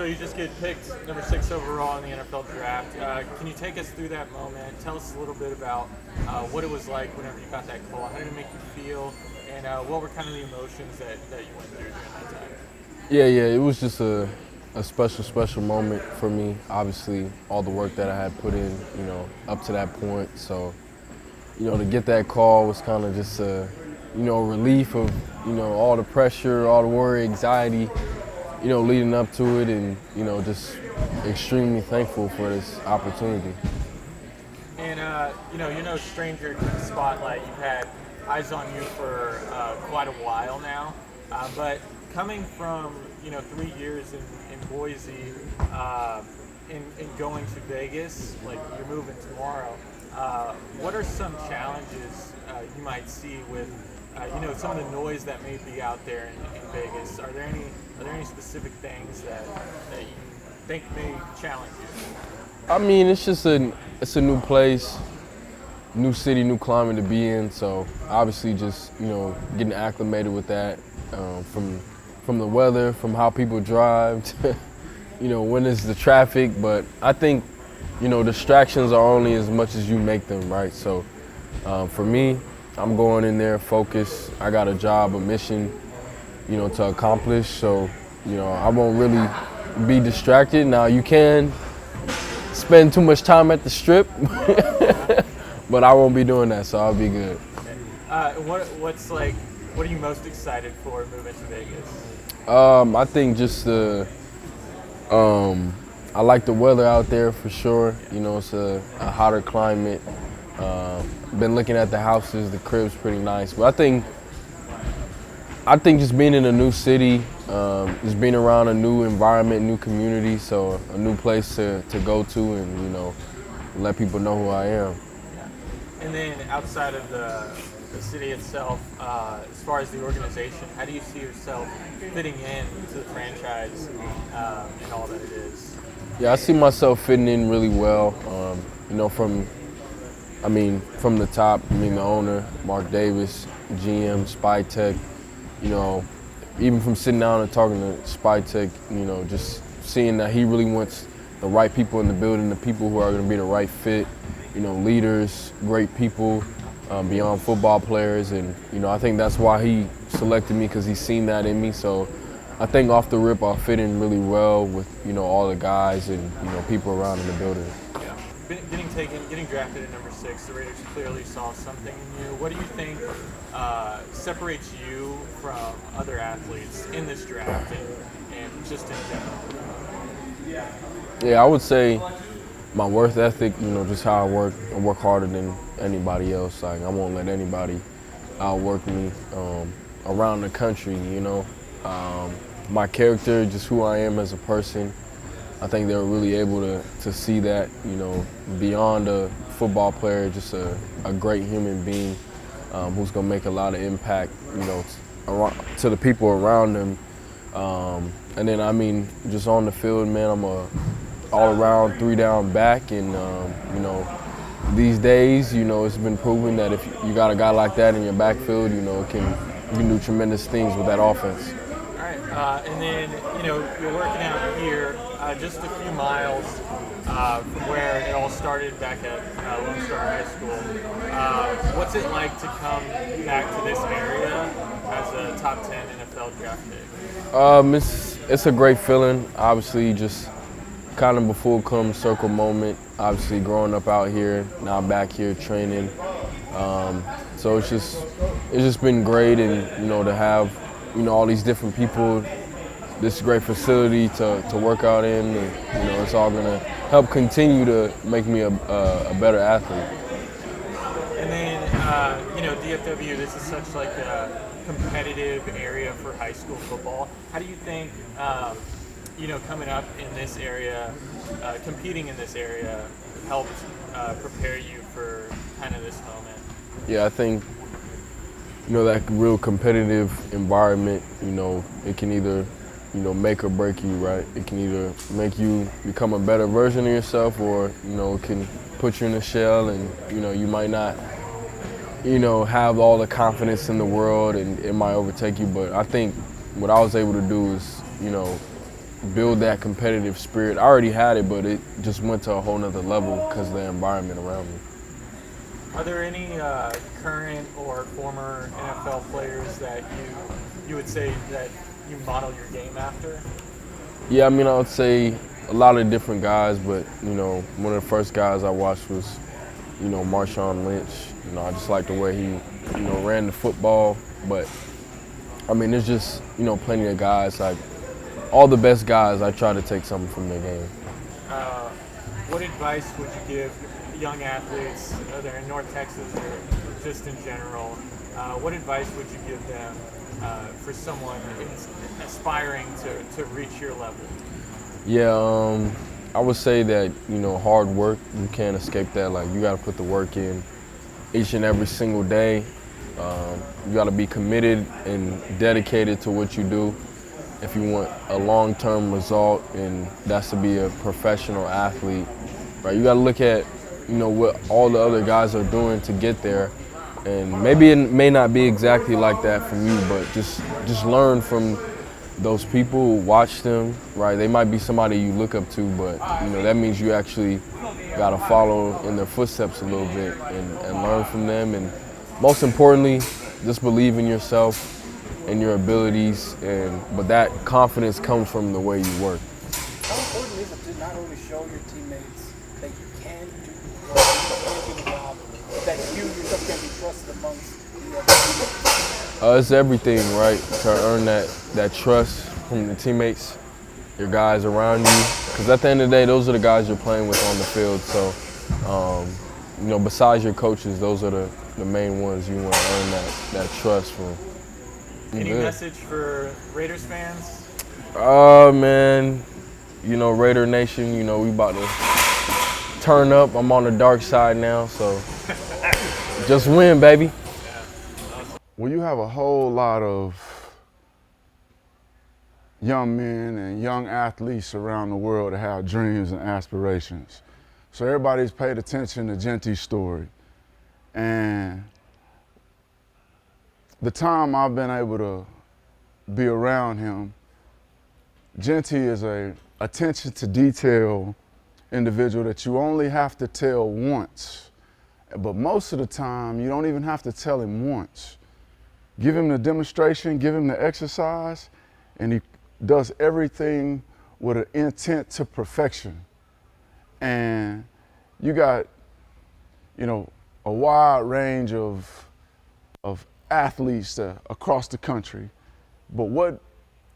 So you just get picked number 6 overall in the NFL draft. Can you take us through that moment? Tell us a little bit about what it was like whenever you got that call. How did it make you feel? And what were kind of the emotions that you went through during that time? Yeah, it was just a special moment for me. Obviously, all the work that I had put in, up to that point. So, to get that call was kind of just a, relief of, all the pressure, all the worry, anxiety, leading up to it, and, just extremely thankful for this opportunity. And you're no stranger to the spotlight. You've had eyes on you for quite a while now. But coming from 3 years in Boise, and going to Vegas, like you're moving tomorrow. What are some challenges you might see with some of the noise that may be out there in Vegas? Are there any specific things that you think may challenge you? I mean, it's a new place, new city, new climate to be in. So obviously, just getting acclimated with that, from the weather, from how people drive, to, when is the traffic. But I think distractions are only as much as you make them, right? So for me, I'm going in there focused. I got a job, a mission, to accomplish. So I won't really be distracted. Now you can spend too much time at the strip, but I won't be doing that, so I'll be good. What are you most excited for moving to Vegas? I think just I like the weather out there for sure. It's a hotter climate. Been looking at the houses, the crib's pretty nice. But I think just being in a new city, just being around a new environment, new community, so a new place to go to and, let people know who I am. Yeah. And then outside of the city itself, as far as the organization, how do you see yourself fitting in to the franchise and all that it is? Yeah, I see myself fitting in really well. From the top, the owner, Mark Davis, GM, Spy Tech, even from sitting down and talking to Spy Tech, just seeing that he really wants the right people in the building, the people who are going to be the right fit, leaders, great people, beyond football players. And, I think that's why he selected me, because he's seen that in me. So I think off the rip, I'll fit in really well with, all the guys and, people around in the building. Yeah. Getting drafted at number 6, the Raiders clearly saw something in you. What do you think separates you from other athletes in this draft and just in general? Yeah, I would say my work ethic, just how I work harder than anybody else. Like, I won't let anybody outwork me around the country, my character, just who I am as a person. I think they were really able to see that, beyond a football player, just a great human being who's going to make a lot of impact, to the people around him. And then, just on the field, man, I'm a all-around 3-down back. And, these days, it's been proven that if you got a guy like that in your backfield, you can do tremendous things with that offense. All right, and then, you're working out here just a few miles from where it all started back at Lone Star High School. What's it like to come back to this area as a top 10 NFL draft pick? It's a great feeling. Obviously, just kind of a full come circle moment. Obviously, growing up out here, now back here training. So it's just been great, and to have all these different people, this great facility to work out in, and it's all gonna help continue to make me a better athlete. And then DFW, this is such like a competitive area for high school football. How do you think coming up in this area, competing in this area, helped prepare you for kind of this moment? Yeah, I think that real competitive environment, it can either make or break you, right? It can either make you become a better version of yourself, or it can put you in a shell, and you might not have all the confidence in the world, and it might overtake you. But I think what I was able to do is build that competitive spirit. I already had it, but it just went to a whole nother level because of the environment around me. Are there any current or former NFL players that you would say that you model your game after? Yeah, I mean, I would say a lot of different guys, but, one of the first guys I watched was, Marshawn Lynch. I just like the way he, ran the football. But, I mean, there's just, plenty of guys, like all the best guys, I try to take something from their game. What advice would you give young athletes, whether in North Texas or just in general? What advice would you give them for someone who's aspiring to reach your level? Yeah, I would say that, hard work, you can't escape that. Like, you got to put the work in each and every single day. You got to be committed and dedicated to what you do if you want a long-term result, and that's to be a professional athlete, right? You got to look at, what all the other guys are doing to get there, and maybe it may not be exactly like that for you, but just learn from those people, watch them, right? They might be somebody you look up to, but that means you actually got to follow in their footsteps a little bit and learn from them, and most importantly, just believe in yourself and your abilities, but that confidence comes from the way you work. How important is it to not only show your teammates that you can do the job, but that you yourself can be trusted amongst the other teammates? It's everything, right? To earn that trust from the teammates, your guys around you, because at the end of the day, those are the guys you're playing with on the field. So, besides your coaches, those are the main ones you want to earn that trust from. Any message for Raiders fans? Man, Raider Nation, we about to turn up. I'm on the dark side now, so just win, baby. Well, you have a whole lot of young men and young athletes around the world that have dreams and aspirations. So everybody's paid attention to Jeanty's story. And the time I've been able to be around him, Jeanty is a attention to detail individual that you only have to tell once. But most of the time, you don't even have to tell him once. Give him the demonstration, give him the exercise, and he does everything with an intent to perfection. And you got, a wide range of athletes across the country. But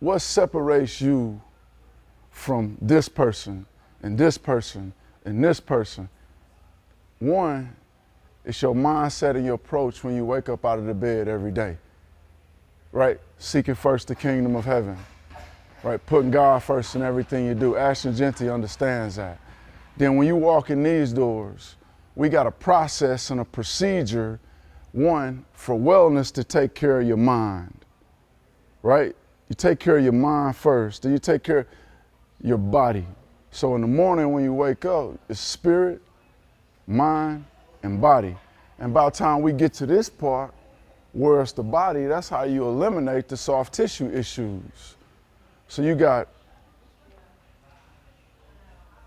what separates you from this person and this person and this person? One, it's your mindset and your approach when you wake up out of the bed every day, right? Seeking first the kingdom of heaven, right? Putting God first in everything you do. Ashton Jeanty understands that. Then when you walk in these doors, we got a process and a procedure, one, for wellness to take care of your mind, right? You take care of your mind first, then you take care of your body. So in the morning when you wake up, it's spirit, mind, and body. And by the time we get to this part, where it's the body, that's how you eliminate the soft tissue issues. So you got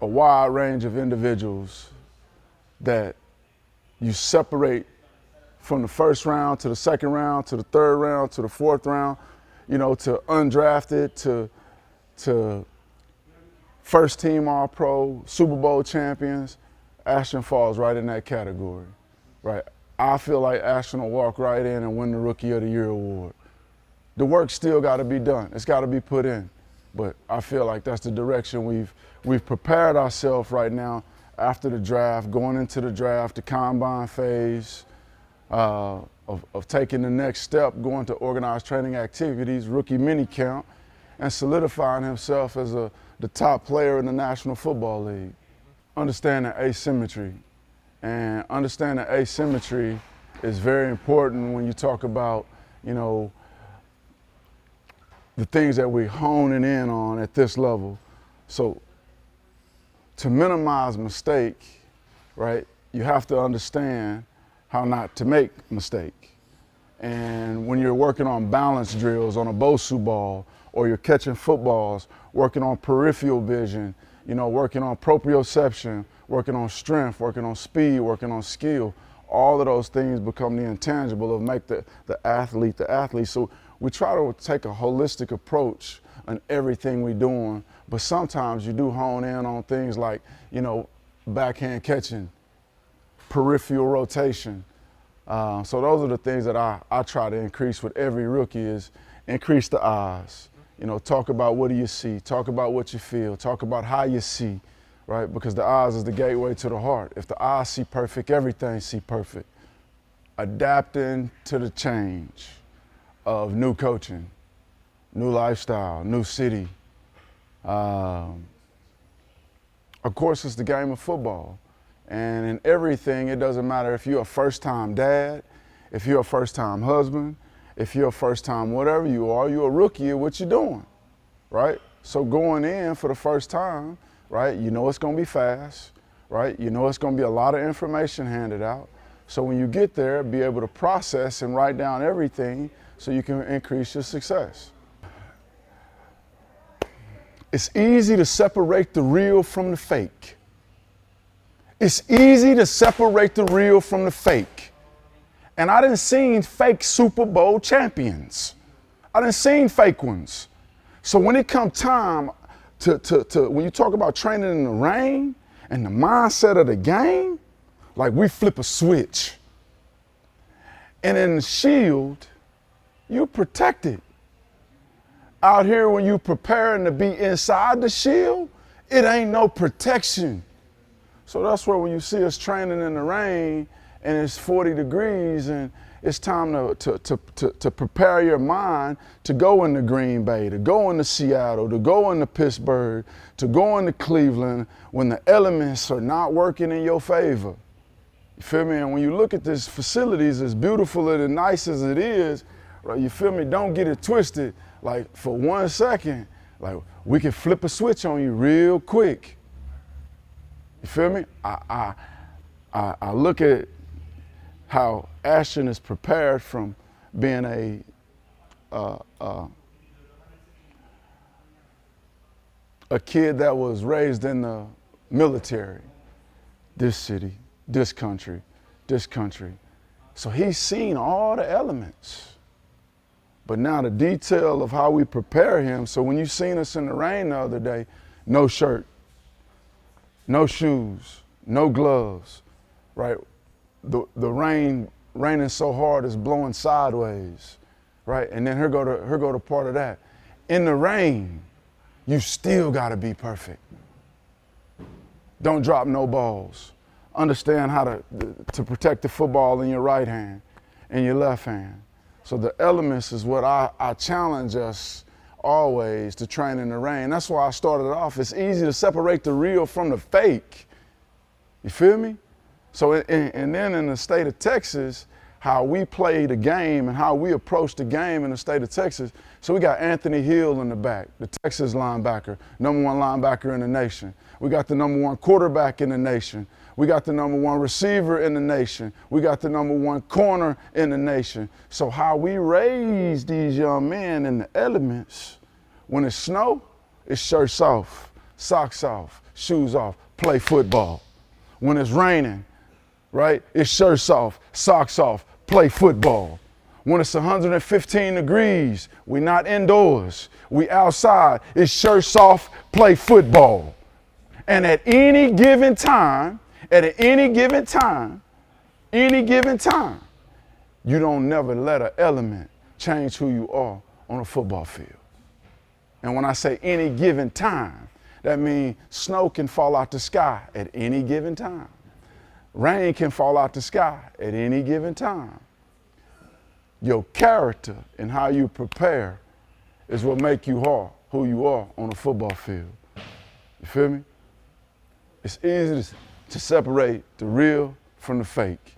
a wide range of individuals that you separate from the first round to the second round to the third round to the fourth round, to undrafted to first team All-Pro, Super Bowl champions. Ashton falls right in that category, right? I feel like Ashton will walk right in and win the Rookie of the Year award. The work still got to be done. It's got to be put in. But I feel like that's the direction we've prepared ourselves right now after the draft, going into the draft, the combine phase, of taking the next step, going to organized training activities, rookie mini camp, and solidifying himself as the top player in the National Football League. Understanding asymmetry. And understanding asymmetry is very important when you talk about, the things that we're honing in on at this level. So to minimize mistake, right, you have to understand how not to make mistake. And when you're working on balance drills on a BOSU ball or you're catching footballs, working on peripheral vision, working on proprioception, working on strength, working on speed, working on skill. All of those things become the intangible of make the athlete the athlete. So we try to take a holistic approach on everything we're doing, but sometimes you do hone in on things like, backhand catching, peripheral rotation. So those are the things that I try to increase with every rookie is increase the eyes. Talk about what do you see, talk about what you feel, talk about how you see, right? Because the eyes is the gateway to the heart. If the eyes see perfect, everything see perfect. Adapting to the change of new coaching, new lifestyle, new city. Of course, it's the game of football. And in everything, it doesn't matter if you're a first-time dad, if you're a first-time husband, if you're a first-time whatever you are, you're a rookie at what you're doing, right? So going in for the first time, right, it's going to be fast, right? It's going to be a lot of information handed out. So when you get there, be able to process and write down everything so you can increase your success. It's easy to separate the real from the fake. It's easy to separate the real from the fake. And I done seen fake Super Bowl champions. I done seen fake ones. So when it come time to when you talk about training in the rain and the mindset of the game, like we flip a switch. And in the shield, you're protected. Out here when you preparing to be inside the shield, it ain't no protection. So that's where when you see us training in the rain and it's 40 degrees and it's time to prepare your mind to go into Green Bay, to go into Seattle, to go into Pittsburgh, to go into Cleveland when the elements are not working in your favor. You feel me? And when you look at these facilities, as beautiful and nice as it is, right, you feel me? Don't get it twisted. Like for 1 second, like we can flip a switch on you real quick. You feel me? I look at how Ashton is prepared from being a kid that was raised in the military, this city, this country. So he's seen all the elements. But now the detail of how we prepare him, so when you seen us in the rain the other day, no shirt, no shoes, no gloves, right? The rain raining so hard it's blowing sideways, right? And then here go the part of that. In the rain, you still gotta be perfect. Don't drop no balls. Understand how to protect the football in your right hand and your left hand. So the elements is what I challenge us always to train in the rain. That's why I started off. It's easy to separate the real from the fake. You feel me? So, and then in the state of Texas, how we play the game and how we approach the game in the state of Texas. So we got Anthony Hill in the back, the Texas linebacker, #1 linebacker in the nation. We got the #1 quarterback in the nation. We got the #1 receiver in the nation. We got the #1 corner in the nation. So how we raise these young men in the elements, when it's snow, it's shirts off, socks off, shoes off, play football. When it's raining, right, it's shirts off, socks off, play football. When it's 115 degrees, we not indoors, we outside, it's shirts off, play football. And at any given time, you don't never let an element change who you are on a football field. And when I say any given time, that means snow can fall out the sky at any given time. Rain can fall out the sky at any given time. Your character and how you prepare is what make you who you are on a football field. You feel me? It's easy to separate the real from the fake.